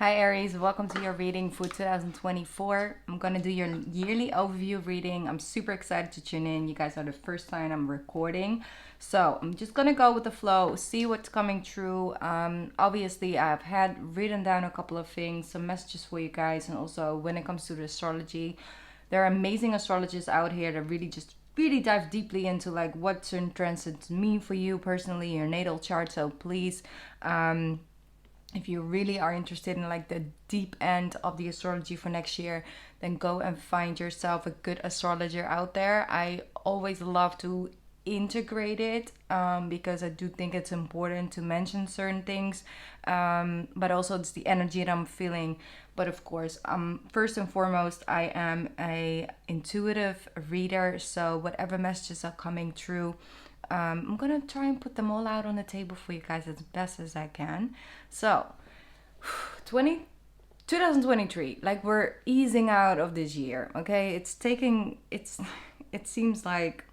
Hi Aries, welcome to your reading for 2024. I'm going to do your yearly overview reading. I'm super excited to tune in. You guys are the first time I'm recording. So I'm just going to go with the flow, see what's coming through. Obviously, I've had written down a couple of things, some messages for you guys. And also when it comes to the astrology, there are amazing astrologists out here that really dive deeply into like what certain transits mean for you personally, your natal chart. So please, if you really are interested in like the deep end of the astrology for next year, then go and find yourself a good astrologer out there. I always love to integrate it because I do think it's important to mention certain things, but also it's the energy that I'm feeling. But of course, first and foremost, I am a intuitive reader, so whatever messages are coming through, I'm gonna try and put them all out on the table for you guys as best as I can. So 2023, like we're easing out of this year. Okay, it seems like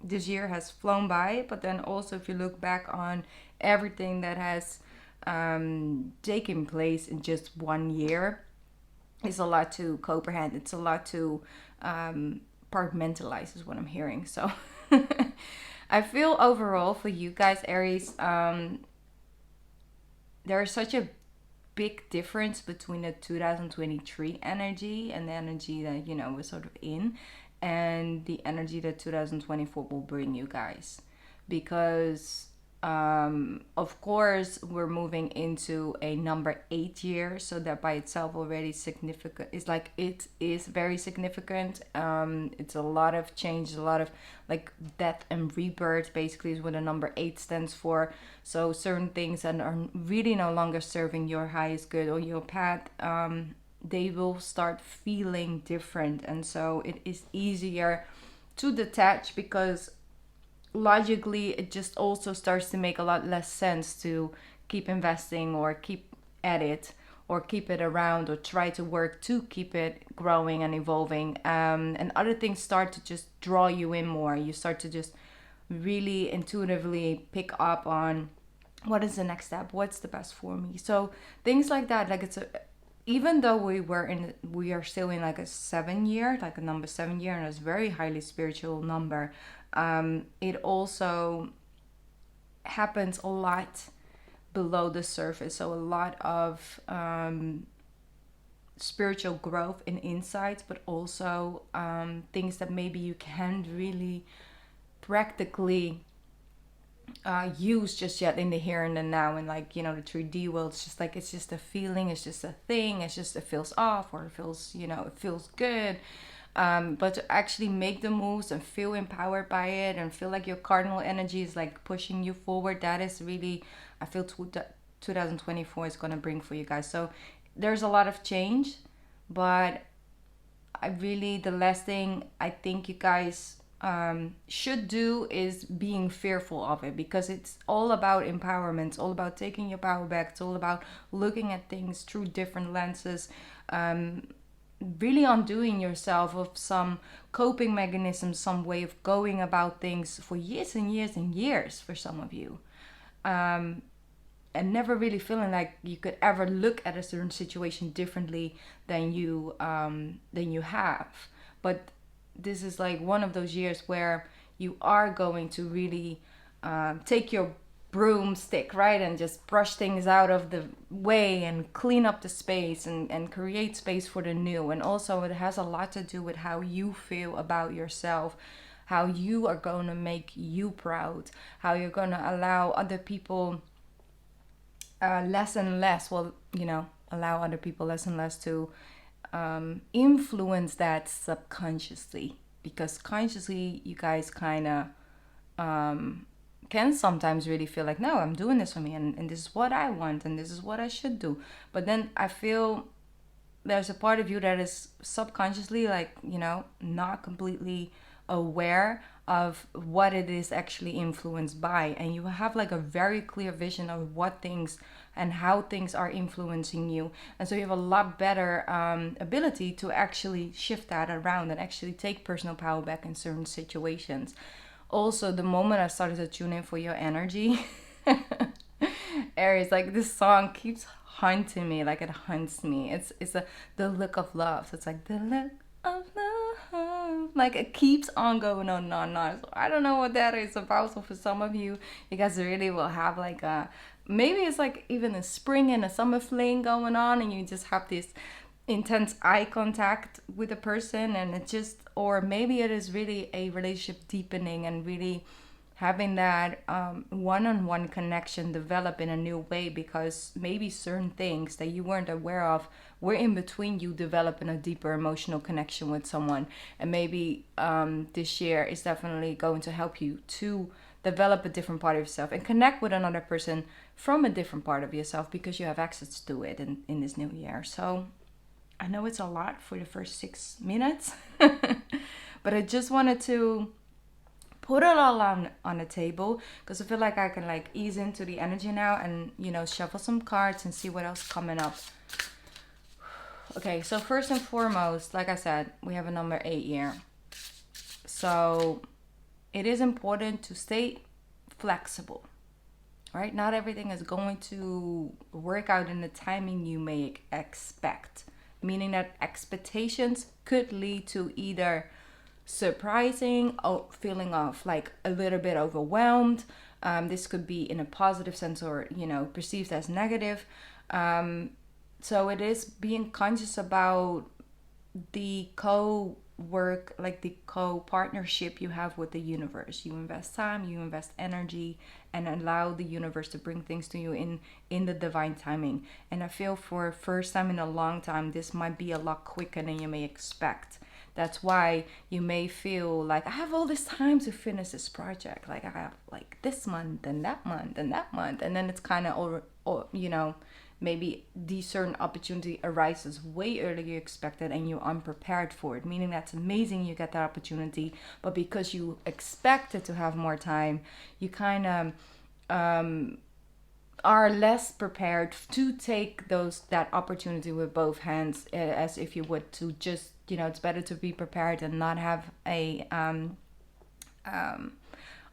this year has flown by, but then also if you look back on everything that has taken place in just 1 year, it's a lot to comprehend. It's a lot to compartmentalize is what I'm hearing. So I feel overall for you guys, Aries, there's such a big difference between the 2023 energy and the energy that, we're sort of in, and the energy that 2024 will bring you guys. Because of course we're moving into a number 8 year, so that by itself already significant. It's like it is very significant. It's a lot of change, a lot of like death and rebirth basically is what a number 8 stands for. So certain things that are really no longer serving your highest good or your path, they will start feeling different, and so it is easier to detach because logically it just also starts to make a lot less sense to keep investing or keep at it or keep it around or try to work to keep it growing and evolving, and other things start to just draw you in more. You start to just really intuitively pick up on what is the next step, what's the best for me. So things like that, like even though we are still in like a 7 year, like a number 7 year, and it's a very highly spiritual number, it also happens a lot below the surface. So a lot of spiritual growth and insights, but also things that maybe you can't really practically use just yet in the here and the now. And like, the 3D world, it's just like, it's just a feeling, it's just a thing, it's just, it feels off, or it feels, it feels good. But to actually make the moves and feel empowered by it and feel like your cardinal energy is like pushing you forward, that is really, I feel 2024 is going to bring for you guys. So there's a lot of change, but the last thing I think you guys should do is being fearful of it, because it's all about empowerment. It's all about taking your power back. It's all about looking at things through different lenses, really undoing yourself of some coping mechanism, some way of going about things for years and years and years for some of you, and never really feeling like you could ever look at a certain situation differently than you have. But this is like one of those years where you are going to really take your broomstick, right, and just brush things out of the way and clean up the space and create space for the new. And also it has a lot to do with how you feel about yourself, how you are going to make you proud, how you're going to allow other people less and less, allow other people less and less to influence that subconsciously. Because consciously you guys kind of can sometimes really feel like, no, I'm doing this for me, and this is what I want, and this is what I should do. But then I feel there's a part of you that is subconsciously like, not completely aware of what it is actually influenced by, and you have like a very clear vision of what things and how things are influencing you. And so you have a lot better ability to actually shift that around and actually take personal power back in certain situations. Also, the moment I started to tune in for your energy Aries, like this song keeps haunting me, like it haunts me. It's the look of love. So it's like the look of love. Like it keeps on going on and on and on. So I don't know what that is about. So for some of you, you guys really will have like a, maybe it's like even a spring and a summer fling going on, and you just have this intense eye contact with a person, and it just, or maybe it is really a relationship deepening and really having that one-on-one connection develop in a new way, because maybe certain things that you weren't aware of were in between you developing a deeper emotional connection with someone. And maybe this year is definitely going to help you to develop a different part of yourself and connect with another person from a different part of yourself, because you have access to it in this new year. So I know it's a lot for the first 6 minutes, but I just wanted to put it all on the table, because I feel like I can like ease into the energy now and, you know, shuffle some cards and see what else coming up. Okay, so first and foremost, like I said, we have a number 8 here. So it is important to stay flexible, right? Not everything is going to work out in the timing you may expect, meaning that expectations could lead to either surprising or feeling of like a little bit overwhelmed. This could be in a positive sense or, you know, perceived as negative. So it is being conscious about the co-work, like the co-partnership you have with the universe. You invest time, you invest energy, and allow the universe to bring things to you in the divine timing. And I feel for first time in a long time, this might be a lot quicker than you may expect. That's why you may feel like, I have all this time to finish this project. Like I have like this month and that month and that month. And then it's kind of, or, you know, maybe the certain opportunity arises way earlier than you expected and you're unprepared for it. Meaning that's amazing, you get that opportunity. But because you expected to have more time, you kind of are less prepared to take that opportunity with both hands, as if you would to just, you know, it's better to be prepared and not have a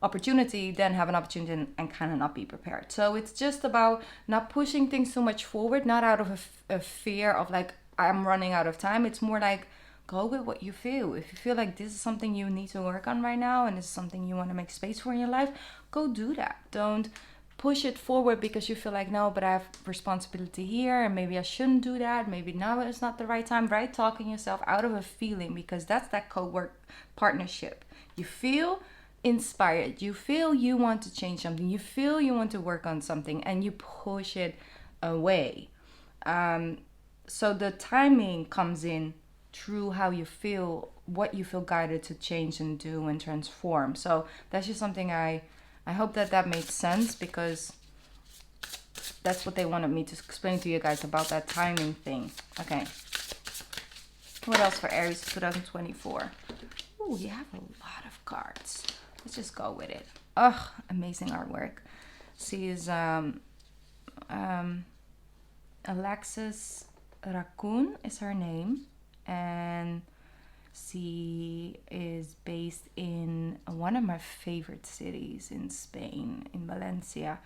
opportunity than have an opportunity and kind of not be prepared. So it's just about not pushing things so much forward, not out of a fear of like, I'm running out of time. It's more like, go with what you feel. If you feel like this is something you need to work on right now and this is something you want to make space for in your life, go do that. Don't push it forward because you feel like, no, but I have responsibility here and maybe I shouldn't do that. Maybe now it's not the right time, right? Talking yourself out of a feeling, because that's that co-work partnership. You feel inspired. You feel you want to change something. You feel you want to work on something and you push it away. So the timing comes in through how you feel, what you feel guided to change and do and transform. So that's just something I hope that makes sense, because that's what they wanted me to explain to you guys about that timing thing. Okay. What else for Aries 2024? Oh, you have a lot of cards. Let's just go with it. Oh, amazing artwork. She is Alexis Raccoon is her name, and she is based in one of my favorite cities in Spain, in Valencia.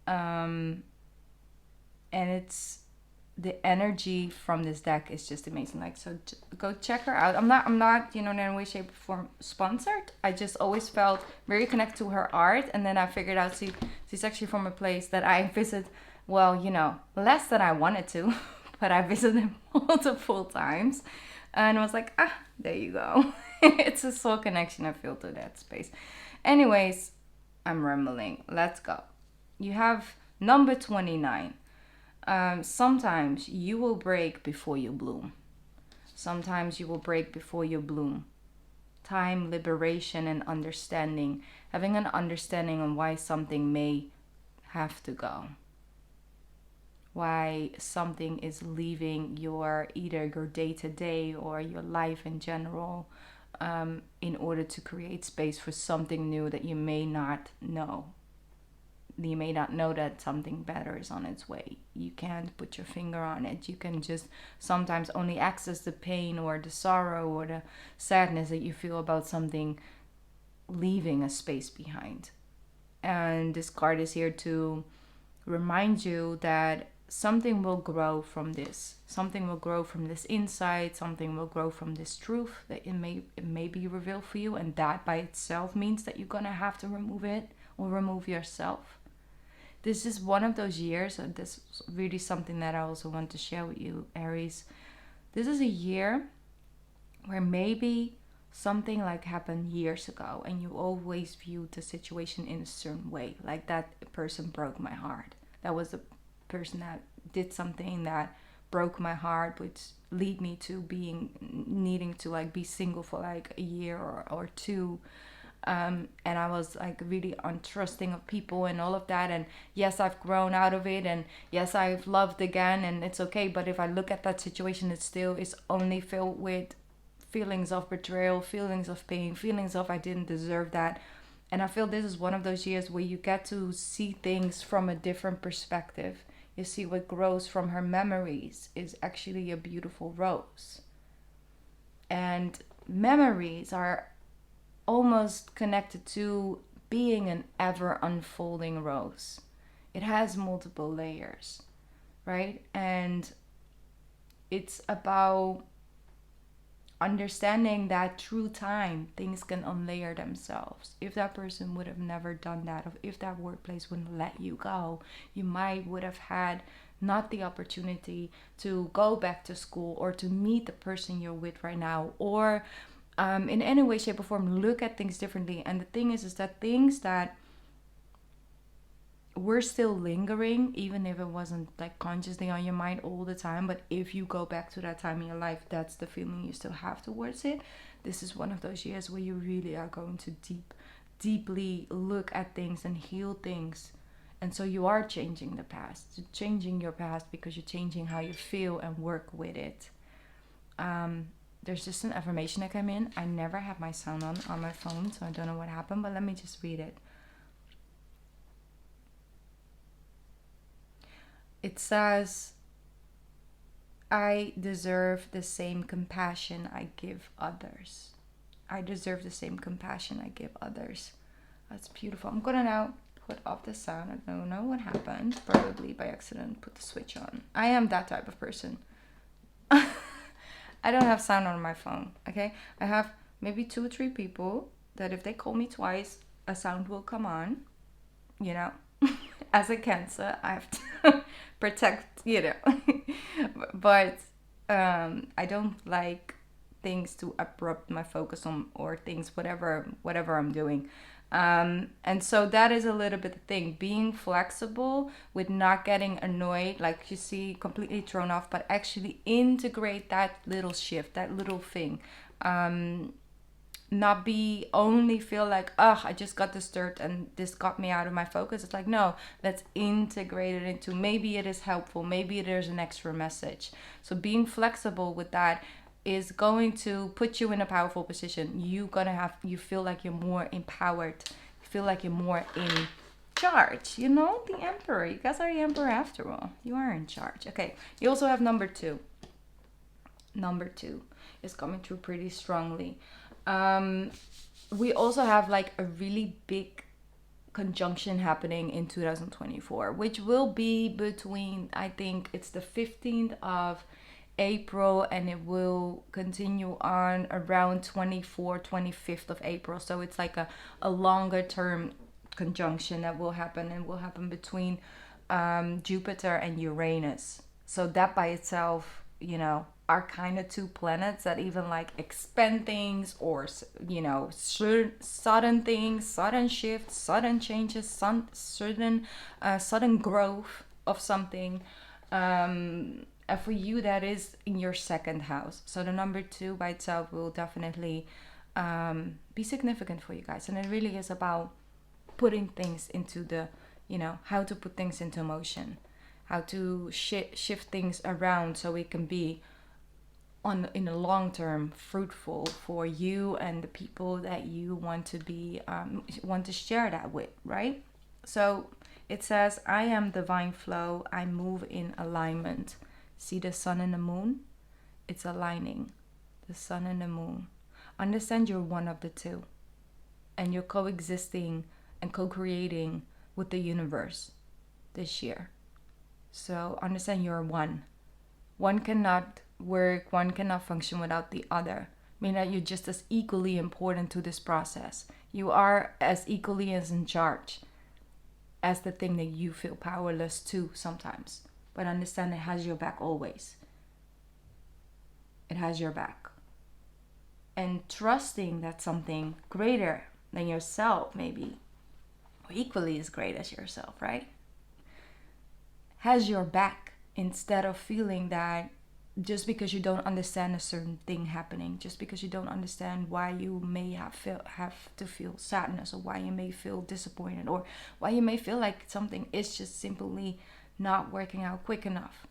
And it's, the energy from this deck is just amazing. Like, so go check her out. I'm not, you know, in any way, shape, or form sponsored. I just always felt very connected to her art, and then I figured out she's actually from a place that I visit. Well, you know, less than I wanted to, but I visited multiple times. And I was like, there you go. It's a soul connection I feel to that space. Anyways, I'm rambling. Let's go. You have number 29. Sometimes you will break before you bloom. Sometimes you will break before you bloom. Time, liberation, and understanding. Having an understanding on why something may have to go. Why something is leaving either your day-to-day or your life in general, in order to create space for something new that you may not know. You may not know that something better is on its way. You can't put your finger on it. You can just sometimes only access the pain or the sorrow or the sadness that you feel about something leaving a space behind. And this card is here to remind you that something will grow from this. Something will grow from this insight. Something will grow from this truth that it may be revealed for you, and that by itself means that you're gonna have to remove it or remove yourself. This is one of those years, and this is really something that I also want to share with you, Aries. This is a year where maybe something like happened years ago and you always viewed the situation in a certain way, like that person broke my heart, that was the person that did something that broke my heart, which lead me to needing to like be single for like a year or two. And I was like really untrusting of people and all of that. And yes, I've grown out of it, and yes, I've loved again, and it's okay. But if I look at that situation, it still is only filled with feelings of betrayal, feelings of pain, feelings of I didn't deserve that. And I feel this is one of those years where you get to see things from a different perspective. You see what grows from her memories is actually a beautiful rose. And memories are almost connected to being an ever unfolding rose. It has multiple layers, right? And it's about understanding that through time things can unlayer themselves. If that person would have never done that, or if that workplace wouldn't let you go, you might would have had not the opportunity to go back to school or to meet the person you're with right now, or in any way, shape, or form, look at things differently. And the thing is that things that were still lingering, even if it wasn't like consciously on your mind all the time, but if you go back to that time in your life, that's the feeling you still have towards it. This is one of those years where you really are going to deeply look at things and heal things. And so you are changing the past. You're changing your past because you're changing how you feel and work with it. There's just an affirmation that came in. I never have my sound on my phone, so I don't know what happened, but let me just read it. It says, I deserve the same compassion I give others. I deserve the same compassion I give others. That's beautiful. I'm gonna now put off the sound. I don't know what happened. Probably by accident put the switch on. I am that type of person. I don't have sound on my phone, okay? I have maybe 2 or 3 people that if they call me twice, a sound will come on, you know. As a Cancer, I have to protect, you know. But I don't like things to abrupt my focus on, or things, whatever I'm doing. And so that is a little bit the thing, being flexible with not getting annoyed, like you see, completely thrown off, but actually integrate that little shift, that little thing. Not be only feel like, oh, I just got disturbed and this got me out of my focus. It's like, no, let's integrate it into, maybe it is helpful, maybe there's an extra message. So being flexible with that is going to put you in a powerful position. You feel like you're more empowered, you feel like you're more in charge, you know. The Emperor, you guys are the Emperor after all, you are in charge. Okay, you also have number 2 is coming through pretty strongly. We also have like a really big conjunction happening in 2024, which will be between, I think it's the 15th of April, and it will continue on around 25th of April. So it's like a longer term conjunction that will happen, and will happen between Jupiter and Uranus. So that by itself, you know, are kind of 2 planets that even like expand things, or, you know, sudden things, sudden shifts, sudden changes, sudden growth of something. And for you, that is in your 2nd house. So the number 2 by itself will definitely be significant for you guys. And it really is about putting things into the, you know, how to put things into motion, how to shift things around so it can be in the long term fruitful for you and the people that you want to share that with, right? So it says, I am divine flow, I move in alignment. See the sun and the moon? It's aligning. The sun and the moon. Understand you're one of the 2, and you're coexisting and co-creating with the universe. this year. So understand you're one. One cannot work, one cannot function without the other. Meaning that you're just as equally important to this process. You are as equally as in charge as the thing that you feel powerless to sometimes. But understand it has your back always. It has your back. And trusting that something greater than yourself, maybe, or equally as great as yourself, right, has your back, instead of feeling that just because you don't understand a certain thing happening, just because you don't understand why you may have to feel sadness, or why you may feel disappointed, or why you may feel like something is just simply not working out quick enough.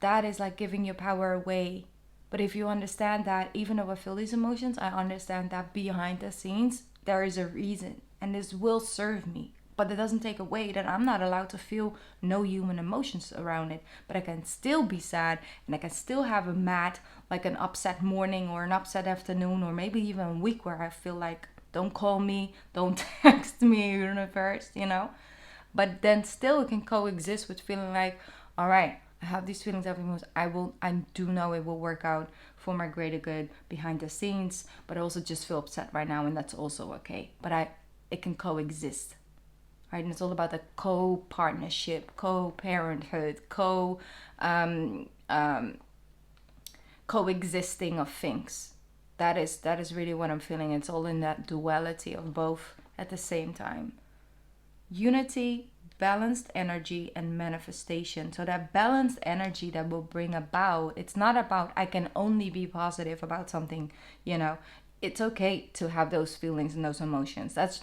That is like giving your power away. But if you understand that, even though I feel these emotions, I understand that behind the scenes, there is a reason. And this will serve me. But it doesn't take away that I'm not allowed to feel no human emotions around it. But I can still be sad. And I can still have a mad, like an upset morning or an upset afternoon. Or maybe even a week where I feel like, don't call me, don't text me, universe, you know. But then still it can coexist with feeling like, all right, I have these feelings of emotions. I do know it will work out for my greater good behind the scenes, but I also just feel upset right now, and that's also okay. But it can coexist, right? And it's all about the co-partnership, co-parenthood, coexisting of things. That is really what I'm feeling. It's all in that duality of both at the same time. Unity, balanced energy, and manifestation. So that balanced energy that will bring about, it's not about I can only be positive about something, you know. It's okay to have those feelings and those emotions. That's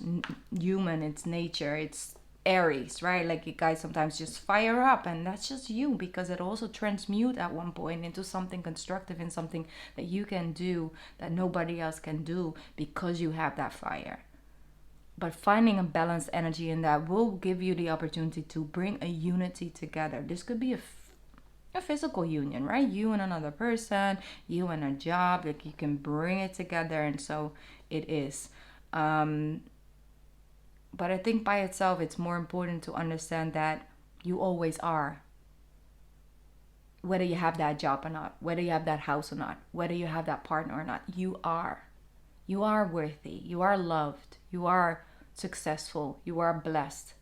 human, it's nature, it's Aries, right? Like you guys sometimes just fire up, and that's just you, because it also transmute at one point into something constructive and something that you can do that nobody else can do because you have that fire. But finding a balanced energy in that will give you the opportunity to bring a unity together. This could be a physical union, right? You and another person, you and a job, like you can bring it together, and so it is. But I think by itself, it's more important to understand that you always are. Whether you have that job or not, whether you have that house or not, whether you have that partner or not, you are. You are worthy. You are loved. You are successful. You are blessed.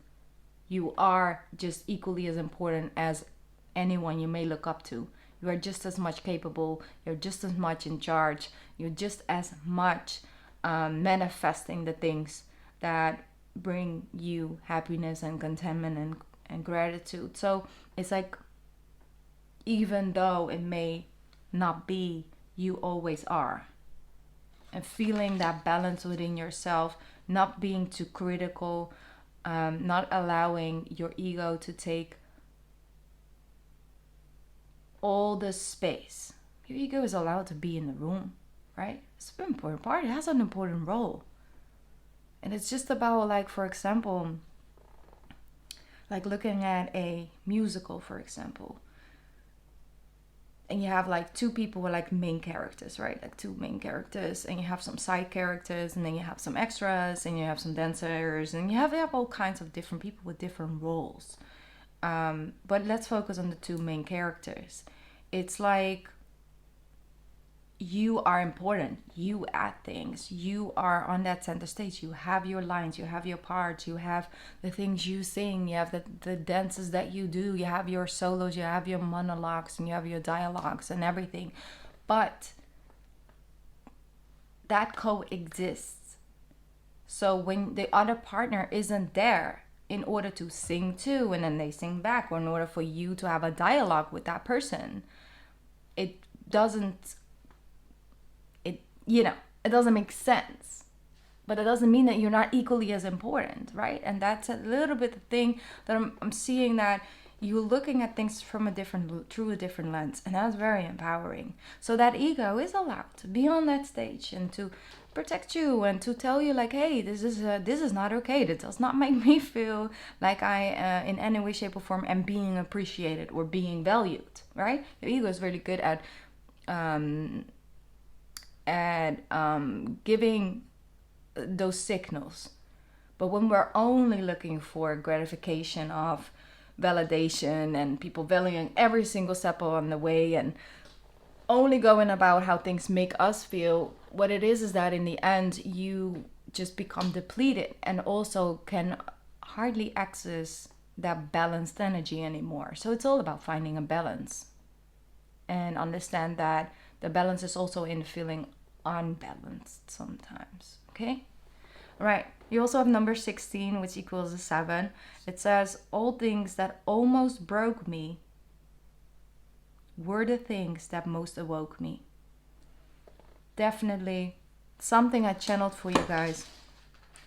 You are just equally as important as anyone you may look up to. You are just as much capable. You're just as much in charge. You're just as much manifesting the things that bring you happiness and contentment and gratitude. So it's like, even though it may not be, you always are. And feeling that balance within yourself, not being too critical, not allowing your ego to take all the space. Your ego is allowed to be in the room, right? It's an important part. It has an important role. And it's just about, like, for example, like looking at a musical, for example. And you have like two people who are like main characters, right? Like two main characters, and you have some side characters, and then you have some extras, and you have some dancers, and you have all kinds of different people with different roles. But let's focus on the two main characters. It's like, you are important. You add things. You are on that center stage. You have your lines. You have your parts. You have the things you sing. You have the dances that you do. You have your solos. You have your monologues. And you have your dialogues and everything. But that coexists. So when the other partner isn't there in order to sing too, and then they sing back, or in order for you to have a dialogue with that person, it doesn't it doesn't make sense. But it doesn't mean that you're not equally as important, right? And that's a little bit the thing that I'm seeing, that you're looking at things from through a different lens, and that's very empowering. So that ego is allowed to be on that stage and to protect you and to tell you, like, hey, this is not okay. This does not make me feel like I in any way, shape, or form am being appreciated or being valued, right? Your ego is really good at giving those signals. But when we're only looking for gratification of validation and people valuing every single step on the way and only going about how things make us feel, what it is that in the end you just become depleted and also can hardly access that balanced energy anymore. So it's all about finding a balance and understand that the balance is also in feeling unbalanced sometimes. Okay? All right. You also have number 16, which equals a 7. It says, all things that almost broke me were the things that most awoke me. Definitely something I channeled for you guys.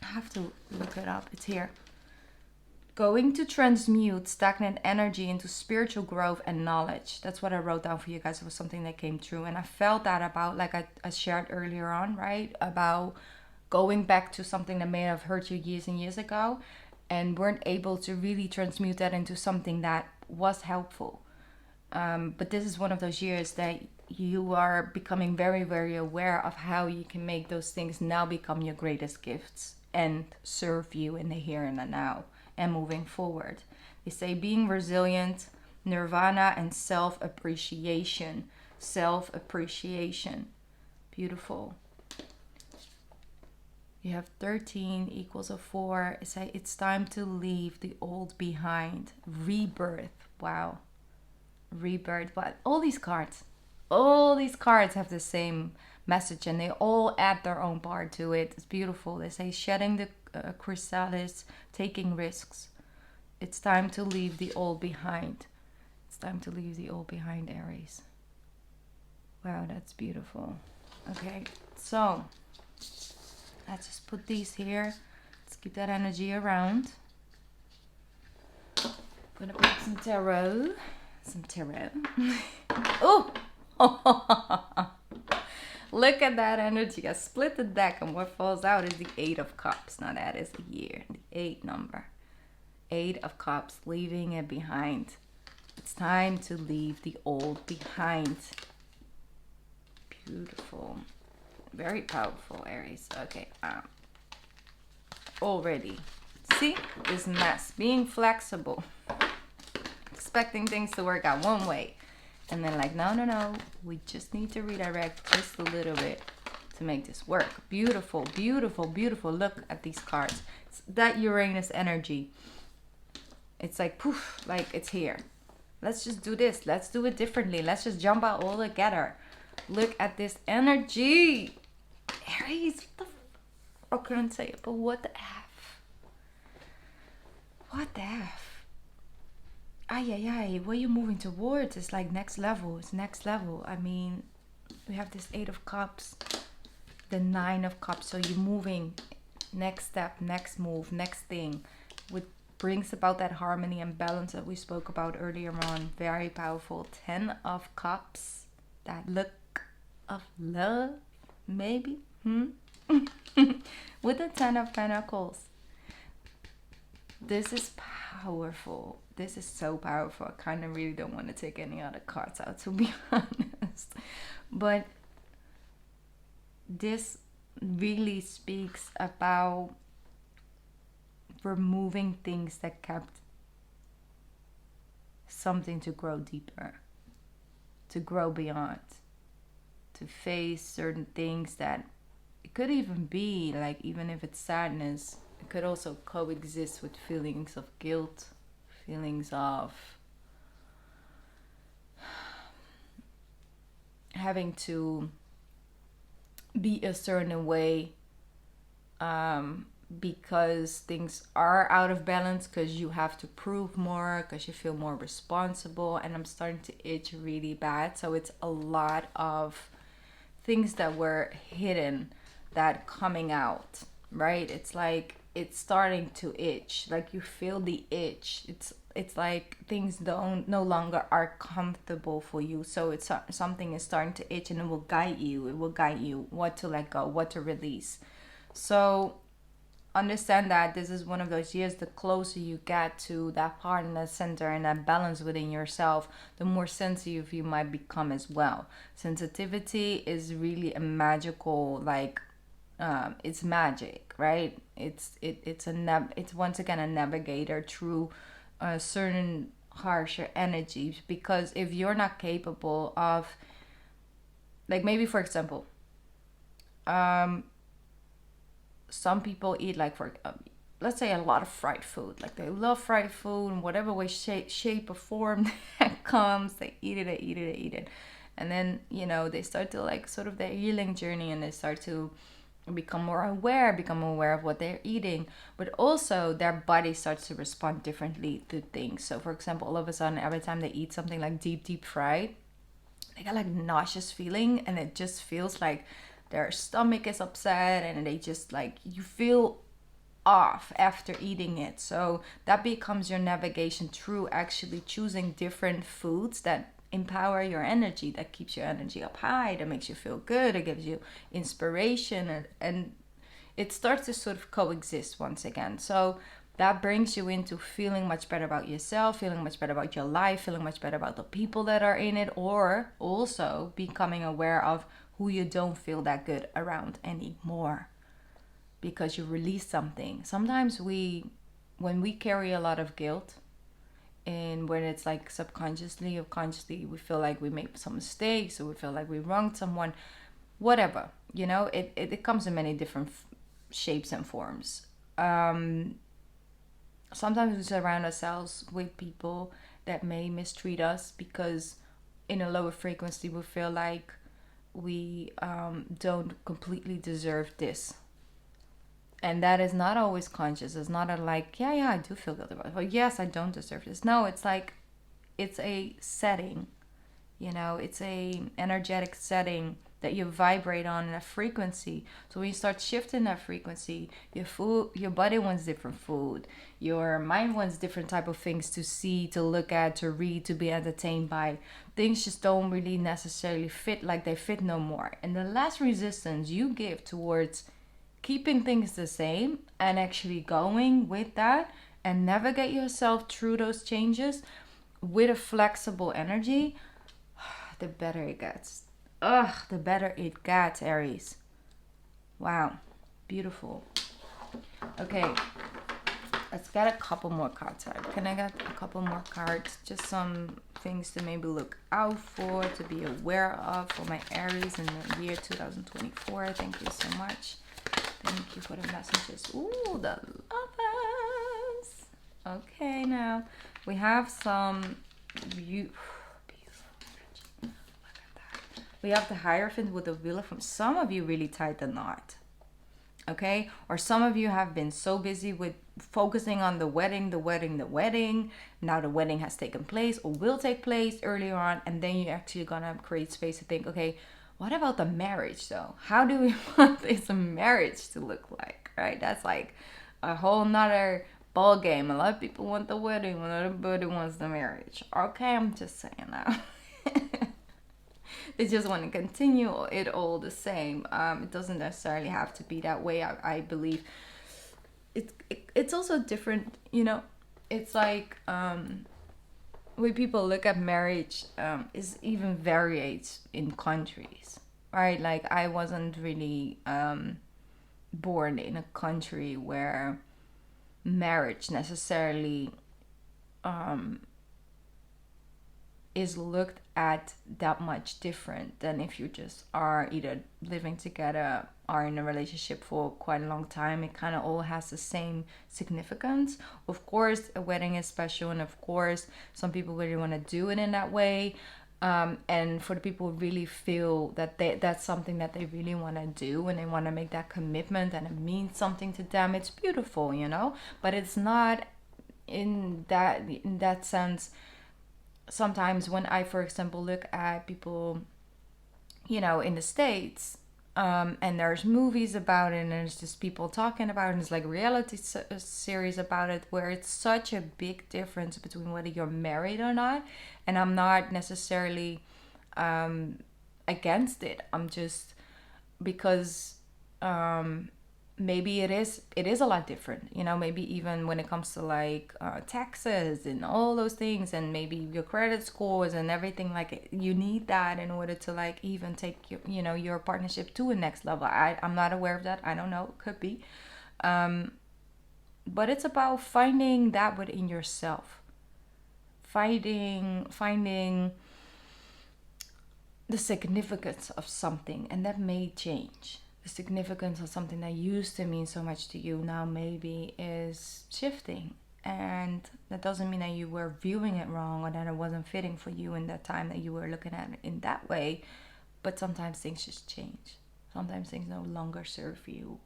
I have to look it up. It's here. Going to transmute stagnant energy into spiritual growth and knowledge. That's what I wrote down for you guys. It was something that came true. And I felt that about, like I shared earlier on, right? About going back to something that may have hurt you years and years ago and weren't able to really transmute that into something that was helpful. But this is one of those years that you are becoming very, very aware of how you can make those things now become your greatest gifts and serve you in the here and the now and moving forward. They say being resilient, nirvana, and self-appreciation. Self-appreciation. Beautiful. You have 13 equals a 4. It's time to leave the old behind. Rebirth. Wow. Rebirth. But all these cards have the same message and they all add their own part to it. It's beautiful. They say shedding the chrysalis, taking risks. It's time to leave the old behind. It's time to leave the old behind, Aries. Wow, that's beautiful. Okay, so let's just put these here. Let's keep that energy around. I'm gonna put some tarot. Oh! Look at that energy. I split the deck and what falls out is the 8 of Cups. Now that is the year. The 8 number. 8 of Cups. Leaving it behind. It's time to leave the old behind. Beautiful. Very powerful, Aries. Okay. Already. See? This mess. Being flexible. Expecting things to work out one way. And then like, no. We just need to redirect just a little bit to make this work. Beautiful, beautiful, beautiful. Look at these cards. It's that Uranus energy. It's like, poof, like it's here. Let's just do this. Let's do it differently. Let's just jump out all together. Look at this energy. Aries, what the I couldn't say it, but what the F? What the F? Ay, what are you moving towards? It's like next level. It's next level. I mean, we have this 8 of Cups, the 9 of Cups. So you're moving, next step, next move, next thing, which brings about that harmony and balance that we spoke about earlier on. Very powerful. 10 of Cups, that look of love, maybe. With the 10 of Pentacles. This is powerful. This is so powerful. I kind of really don't want to take any other cards out, to be honest. But this really speaks about removing things that kept something to grow deeper, to grow beyond, to face certain things that it could even be like, even if it's sadness, it could also coexist with feelings of guilt, feelings of having to be a certain way because things are out of balance, because you have to prove more, because you feel more responsible. And I'm starting to itch really bad. So it's a lot of things that were hidden that coming out, right? It's like it's starting to itch, like you feel the itch. It's like things no longer are comfortable for you, so it's something is starting to itch, and it will guide you what to let go, what to release. So understand that this is one of those years, the closer you get to that part in the center and that balance within yourself, the more sensitive you might become as well. Sensitivity is really a magical, like, it's magic, right? It's once again a navigator through certain harsher energies, because if you're not capable of, like, maybe for example, um some people eat, like, for let's say, a lot of fried food. Like, they love fried food in whatever way, shape or form that comes. They eat it, they eat it, they eat it. And then, they start to, like, sort of their healing journey, and they start to become aware of what they're eating. But also their body starts to respond differently to things. So for example, all of a sudden, every time they eat something like deep fried, they got like nauseous feeling, and it just feels like their stomach is upset, and they just, like, you feel off after eating it. So that becomes your navigation through actually choosing different foods that empower your energy, that keeps your energy up high, that makes you feel good, it gives you inspiration, and it starts to sort of coexist once again. So that brings you into feeling much better about yourself, feeling much better about your life, feeling much better about the people that are in it, or also becoming aware of who you don't feel that good around anymore, because you release something. Sometimes when we carry a lot of guilt, and when it's like subconsciously or consciously, we feel like we made some mistakes, or we feel like we wronged someone, whatever, it comes in many different shapes and forms. Sometimes we surround ourselves with people that may mistreat us, because in a lower frequency we feel like we don't completely deserve this. And that is not always conscious. It's not like, yeah, I do feel guilty about it. But yes, I don't deserve this. No, it's like, it's a setting, it's a energetic setting that you vibrate on in a frequency. So when you start shifting that frequency, your body wants different food, your mind wants different type of things to see, to look at, to read, to be entertained by. Things just don't really necessarily fit like they fit no more. And the less resistance you give towards keeping things the same and actually going with that and navigate yourself through those changes with a flexible energy, the better it gets. The better it gets, Aries. Wow. Beautiful. Okay. Let's get a couple more cards out. Can I get a couple more cards? Just some things to maybe look out for, to be aware of for my Aries in the year 2024. Thank you so much. Thank you for the messages. Ooh, the lovers. Okay, now we have some beautiful energy. Look at that. We have the Hierophant with the Wheel from some of you really tied the knot. Okay? Or some of you have been so busy with focusing on the wedding. Now the wedding has taken place or will take place earlier on, and then you're actually gonna create space to think, okay, what about the marriage though? How do we want this marriage to look like, right? That's like a whole nother ball game. A lot of people want the wedding, everybody wants the marriage. Okay, I'm just saying that. They just want to continue it all the same. It doesn't necessarily have to be that way. I believe it's also different, It's like way people look at marriage is even varies in countries, right? Like, I wasn't really born in a country where marriage necessarily is looked at that much different than if you just are either living together or in a relationship for quite a long time. It kind of all has the same significance. Of course, a wedding is special, and of course, some people really want to do it in that way. And for the people who really feel that that's something that they really want to do, and they want to make that commitment, and it means something to them, it's beautiful, But it's not in that sense. Sometimes when I, for example, look at people, in the States, and there's movies about it, and there's just people talking about it, and it's like reality series about it, where it's such a big difference between whether you're married or not. And I'm not necessarily against it. I'm just, because maybe it is a lot different, you know, maybe even when it comes to like taxes and all those things, and maybe your credit scores and everything, like you need that in order to like even take your, you know, your partnership to a next level. I'm not aware of that, I don't know, could be. But it's about finding that within yourself, finding the significance of something, and that may change. The significance of something that used to mean so much to you now maybe is shifting, and that doesn't mean that you were viewing it wrong or that it wasn't fitting for you in that time that you were looking at it in that way. But sometimes things just change. Sometimes things no longer serve you,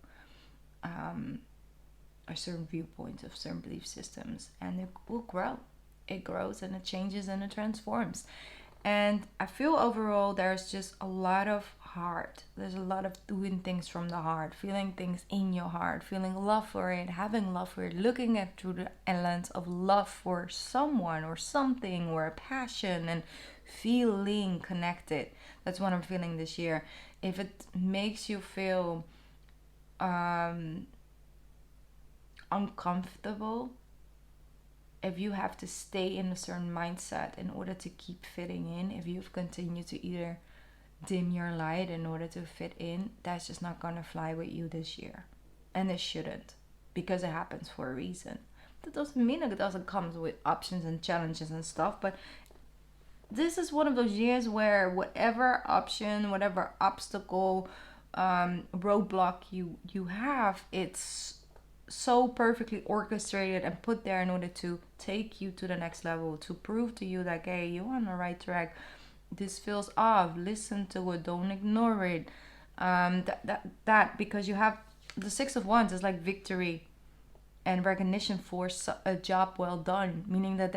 or certain viewpoints of certain belief systems, and it will grow. It grows and it changes and it transforms. And I feel overall there's just a lot of heart. There's a lot of doing things from the heart, feeling things in your heart, feeling love for it, having love for it, looking at through the lens of love for someone or something or a passion, and feeling connected. That's what I'm feeling this year. If it makes you feel uncomfortable, if you have to stay in a certain mindset in order to keep fitting in, if you've continued to either dim your light in order to fit in, that's just not going to fly with you this year. And it shouldn't, because it happens for a reason. That doesn't mean it doesn't come with options and challenges and stuff, but this is one of those years where whatever option, whatever obstacle, roadblock you have, it's so perfectly orchestrated and put there in order to take you to the next level, to prove to you that, hey, you're on the right track. This feels off, listen to it, don't ignore it. That because you have the Six of Wands is like victory and recognition for a job well done, meaning that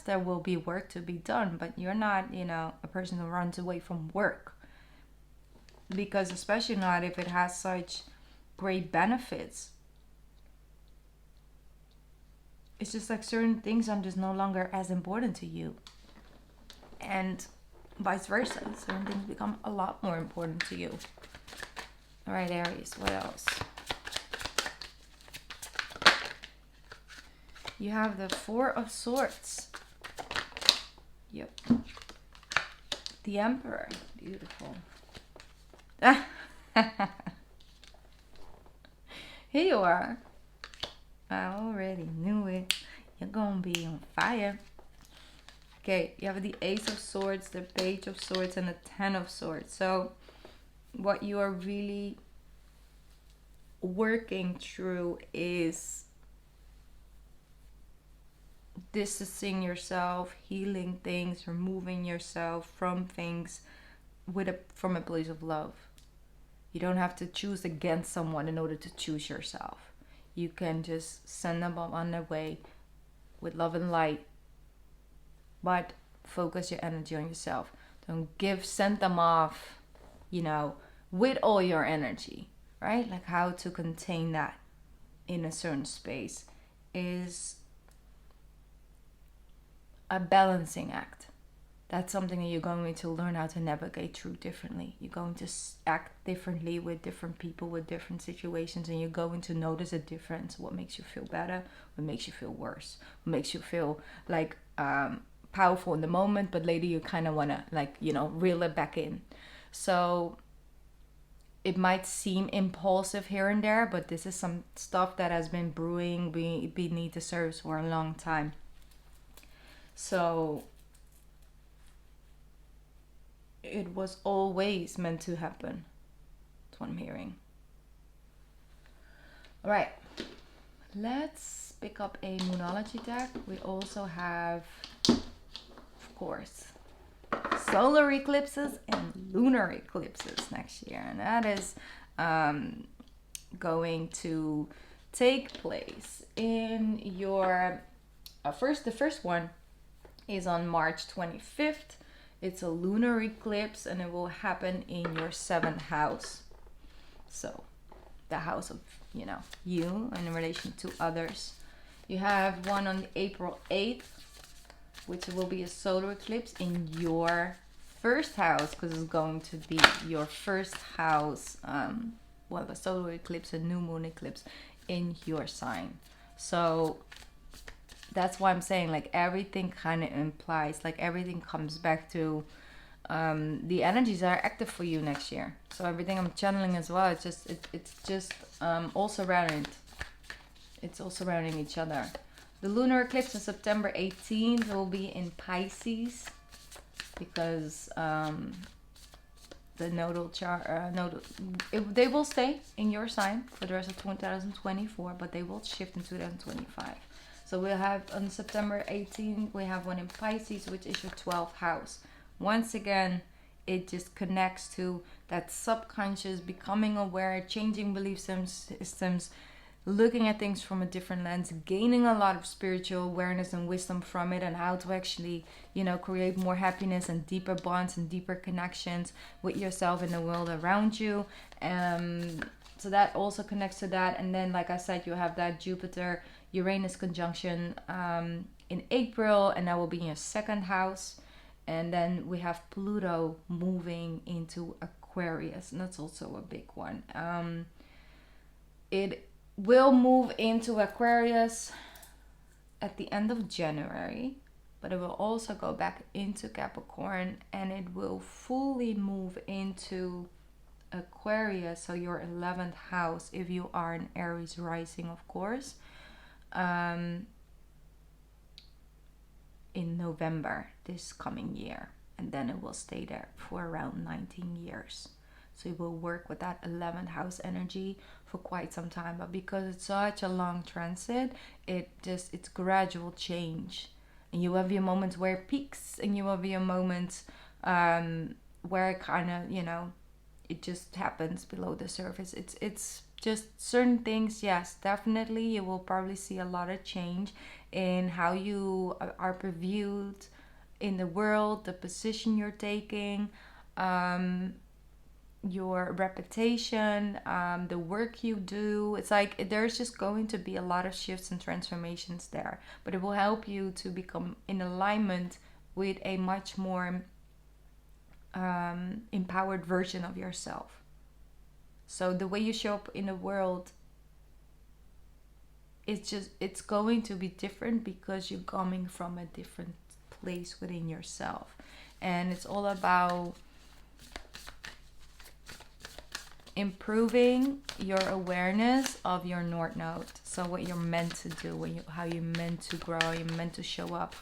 there will be work to be done, but you're not, you know, a person who runs away from work, because especially not if it has such great benefits. It's just like certain things are just no longer as important to you, and vice versa, certain things become a lot more important to you. All right, Aries, what else? You have the Four of Swords. Yep. The Emperor. Beautiful. Here you are. I already knew it. You're gonna be on fire. Okay, you have the Ace of Swords, the Page of Swords, and the Ten of Swords. So what you are really working through is distancing yourself, healing things, removing yourself from things from a place of love. You don't have to choose against someone in order to choose yourself. You can just send them on their way with love and light, but focus your energy on yourself. Don't send them off, you know, with all your energy, right? Like how to contain that in a certain space is a balancing act. That's something that you're going to learn how to navigate through differently. You're going to act differently with different people, with different situations, and you're going to notice a difference. What makes you feel better? What makes you feel worse? What makes you feel like powerful in the moment, but later you kind of want to, like, you know, reel it back in. So it might seem impulsive here and there, but this is some stuff that has been brewing beneath the surface for a long time. So it was always meant to happen. That's what I'm hearing. All right, let's pick up a numerology deck. We also have, of course, solar eclipses and lunar eclipses next year, and that is going to take place in your the first one is on March 25th. It's a lunar eclipse, and it will happen in your 7th house. So the house of, you know, you and in relation to others. You have one on April 8th, which will be a solar eclipse in your 1st house, because it's going to be your 1st house well, the solar eclipse and new moon eclipse in your sign. So that's why I'm saying, like, everything kind of implies, like, everything comes back to the energies are active for you next year. So everything I'm channeling as well, it's just all surrounded. It's all surrounding each other. The lunar eclipse on September 18th will be in Pisces, because the nodal chart, they will stay in your sign for the rest of 2024, but they will shift in 2025. So we'll have on September 18th, we have one in Pisces, which is your 12th house. Once again, it just connects to that subconscious, becoming aware, changing belief systems, looking at things from a different lens, gaining a lot of spiritual awareness and wisdom from it, and how to actually, create more happiness and deeper bonds and deeper connections with yourself and the world around you. So that also connects to that. And then, like I said, you have that Jupiter Uranus conjunction in April, and that will be in your second house. And then we have Pluto moving into Aquarius, and that's also a big one. It will move into Aquarius at the end of January, but it will also go back into Capricorn, and it will fully move into Aquarius, so your 11th house, if you are an Aries rising, of course, in November this coming year. And then it will stay there for around 19 years. So you will work with that 11th house energy for quite some time. But because it's such a long transit, it's gradual change. And you have your moments where it peaks, and you have your moments where it kind of, it just happens below the surface. It's just certain things. Yes, definitely you will probably see a lot of change in how you are viewed in the world, the position you're taking, your reputation, the work you do. It's like there's just going to be a lot of shifts and transformations there, but it will help you to become in alignment with a much more empowered version of yourself. So the way you show up in the world, it's going to be different because you're coming from a different place within yourself. And it's all about improving your awareness of your North Node. So what you're meant to do, how you're meant to grow, how you're meant to show up,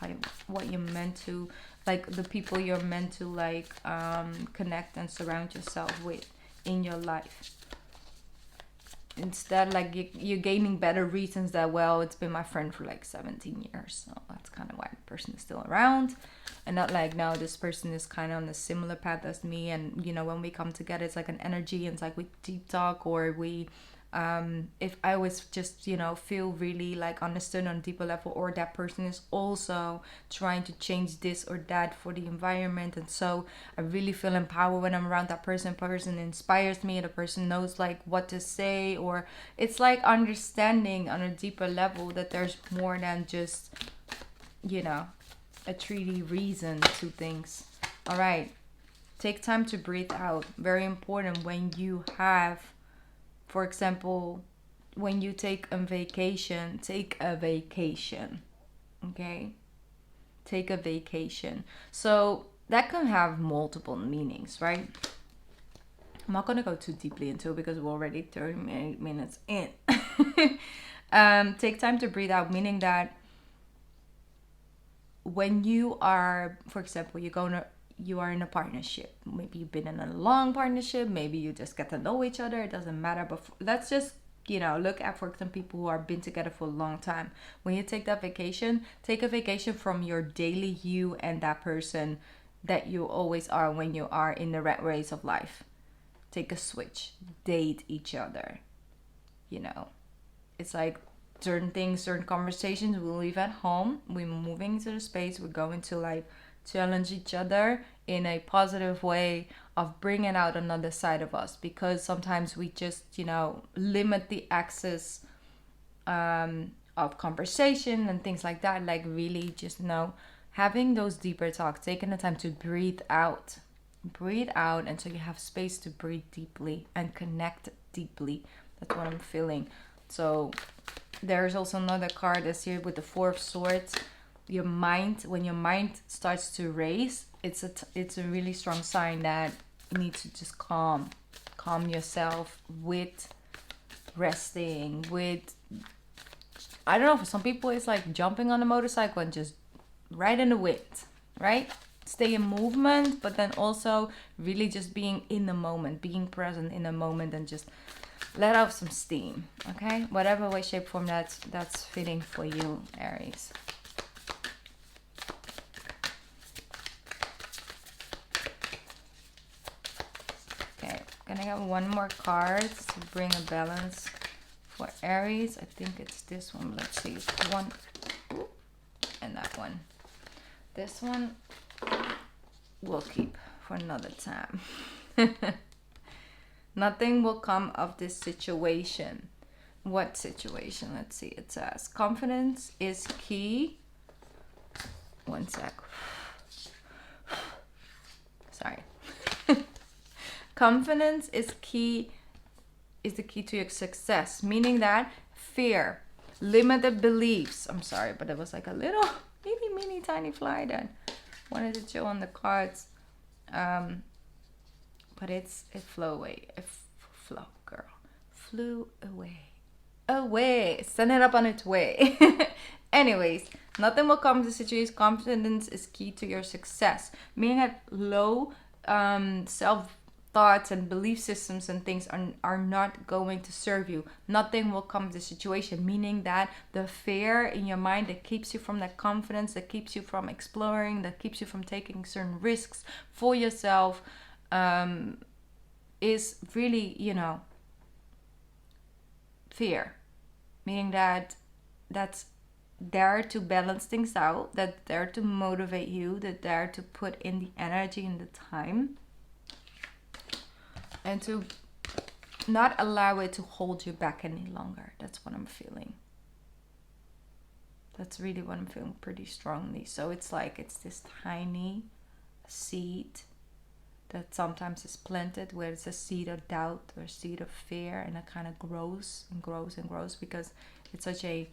what you're meant to, like, the people you're meant to, like, connect and surround yourself with in your life. Instead, like, you're gaining better reasons that, well, it's been my friend for like 17 years, so that's kind of why the person is still around. And not like, no, this person is kind of on a similar path as me, and when we come together, it's like an energy, and it's like we deep talk, or we if I was just feel really like understood on a deeper level, or that person is also trying to change this or that for the environment, and so I really feel empowered when I'm around that person. Person inspires me, the person knows like what to say, or it's like understanding on a deeper level that there's more than just a 3D reason to things. All right, take time to breathe out. Very important when you have, for example, when you take a vacation, okay? Take a vacation. So that can have multiple meanings, right? I'm not going to go too deeply into it because we're already 30 minutes in. Take time to breathe out, meaning that when you are, for example, you are in a partnership. Maybe you've been in a long partnership. Maybe you just get to know each other. It doesn't matter. But let's just, look at, for example, people who have been together for a long time. When you take that vacation, take a vacation from your daily you and that person that you always are when you are in the rat race of life. Take a switch. Date each other. It's like certain things, certain conversations we leave at home. We're moving to the space. We're going to like challenge each other in a positive way of bringing out another side of us, because sometimes we just limit the access of conversation and things like that. Like really just having those deeper talks, taking the time to breathe out until you have space to breathe deeply and connect deeply. That's what I'm feeling. So there's also another card that's here with the Four of Swords. Your mind, when your mind starts to race, it's a really strong sign that you need to just calm yourself with resting, with, I don't know, for some people it's like jumping on a motorcycle and just right in the wind, right? Stay in movement, but then also really just being in the moment, being present in the moment, and just let out some steam, okay? Whatever way, shape, form that's fitting for you, Aries. Okay, gonna get one more card to bring a balance for Aries. I think it's this one. Let's see. One and that one. This one we'll keep for another time. Nothing will come of this situation. What situation? Let's see. It says confidence is key. One sec. Sorry. Confidence is key. Is the key to your success, meaning that fear, limited beliefs. I'm sorry, but it was like a little mini tiny fly that wanted to chill on the cards. But it flew away. It flew away. Send it up on its way. Anyways, nothing will come to the situation. Confidence is key to your success, meaning that low self thoughts and belief systems and things are not going to serve you. Nothing will come to the situation, meaning that the fear in your mind that keeps you from that confidence, that keeps you from exploring, that keeps you from taking certain risks for yourself, is really, fear. Meaning that that's there to balance things out, that's there to motivate you, that's there to put in the energy and the time, and to not allow it to hold you back any longer. That's what I'm feeling. That's really what I'm feeling pretty strongly. So it's like it's this tiny seed that sometimes is planted, where it's a seed of doubt or seed of fear, and it kind of grows and grows and grows because it's such a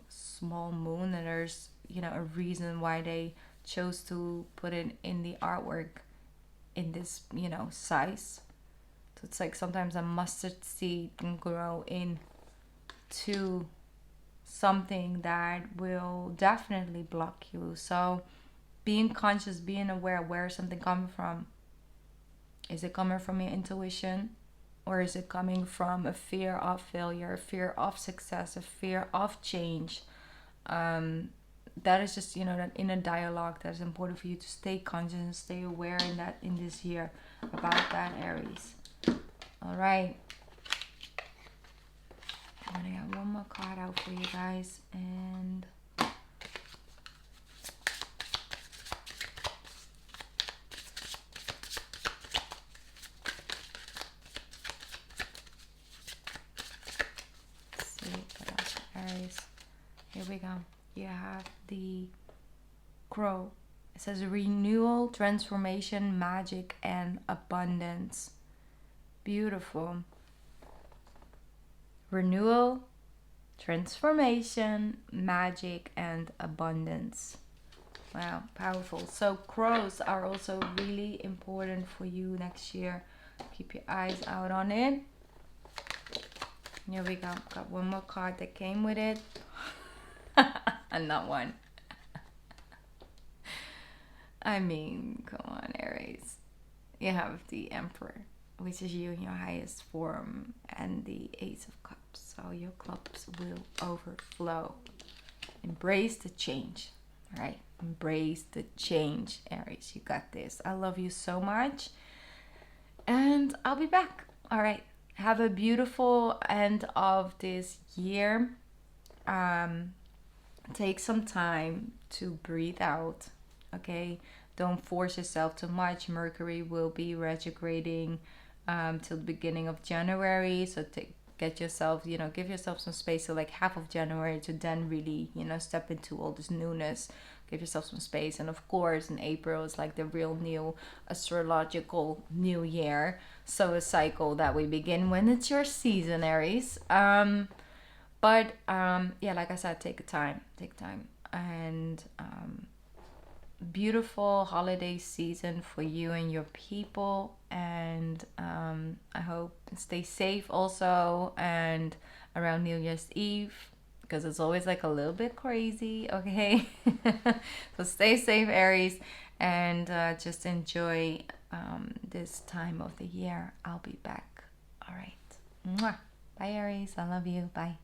small moon, and there's a reason why they chose to put it in the artwork in this size. So it's like sometimes a mustard seed can grow into something that will definitely block you. So being conscious, being aware, where is something coming from? Is it coming from your intuition, or is it coming from a fear of failure, a fear of success, a fear of change? That is just that inner dialogue that's important for you to stay conscious and stay aware in this year about that, Aries. All right, I'm gonna get one more card out for you guys, and let's see what else for Aries. Here we go. You have the Crow. It says renewal, transformation, magic, and abundance. Beautiful. Renewal, transformation, magic, and abundance. Wow, powerful. So crows are also really important for you next year. Keep your eyes out on it. Here we go. Got one more card that came with it. And not one. I mean, come on, Aries. You have the Emperor, which is you in your highest form, and the Ace of Cups. So your cups will overflow. Embrace the change, right? Embrace the change, Aries. You got this. I love you so much. And I'll be back. All right. Have a beautiful end of this year. Take some time to breathe out, okay? Don't force yourself too much. Mercury will be retrograding till the beginning of January, so get yourself, give yourself some space, so like half of January, to then really, step into all this newness. give yourself some space. And of course, in April is like the real new astrological new year. So a cycle that we begin when it's your season, Aries. Yeah, like I said, take time, and beautiful holiday season for you and your people. And I hope stay safe also, and around New Year's Eve, because it's always like a little bit crazy, okay? So stay safe, Aries, and just enjoy this time of the year. I'll be back. All right. Mwah. Bye, Aries. I love you. Bye.